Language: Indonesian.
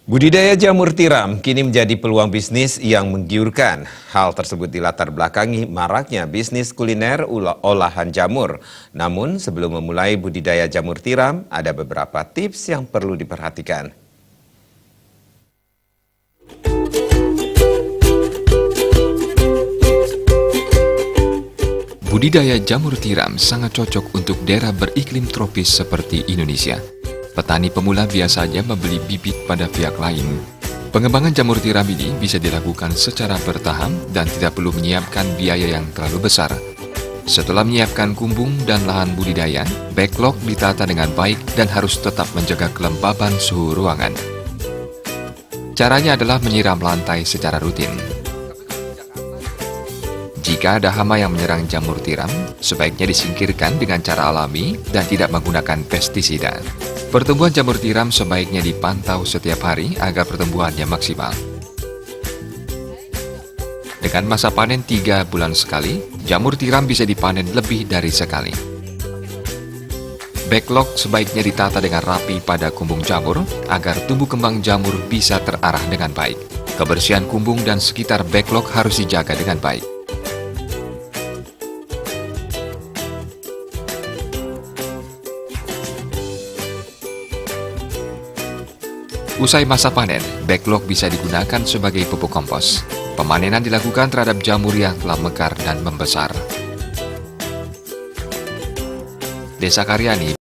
Budidaya jamur tiram kini menjadi peluang bisnis yang menggiurkan. Hal tersebut dilatar belakangi maraknya bisnis kuliner olahan jamur. Namun sebelum memulai budidaya jamur tiram, ada beberapa tips yang perlu diperhatikan. Budidaya jamur tiram sangat cocok untuk daerah beriklim tropis seperti Indonesia. Petani pemula biasanya membeli bibit pada pihak lain. Pengembangan jamur tiram ini bisa dilakukan secara bertahap dan tidak perlu menyiapkan biaya yang terlalu besar. Setelah menyiapkan kumbung dan lahan budidaya, backlog ditata dengan baik dan harus tetap menjaga kelembaban suhu ruangan. Caranya adalah menyiram lantai secara rutin. Jika ada hama yang menyerang jamur tiram, sebaiknya disingkirkan dengan cara alami dan tidak menggunakan pestisida. Pertumbuhan jamur tiram sebaiknya dipantau setiap hari agar pertumbuhannya maksimal. Dengan masa panen 3 bulan sekali, jamur tiram bisa dipanen lebih dari sekali. Backlog sebaiknya ditata dengan rapi pada kumbung jamur agar tumbuh kembang jamur bisa terarah dengan baik. Kebersihan kumbung dan sekitar backlog harus dijaga dengan baik. Usai masa panen, backlog bisa digunakan sebagai pupuk kompos. Pemanenan dilakukan terhadap jamur yang telah mekar dan membesar. Desa Karyani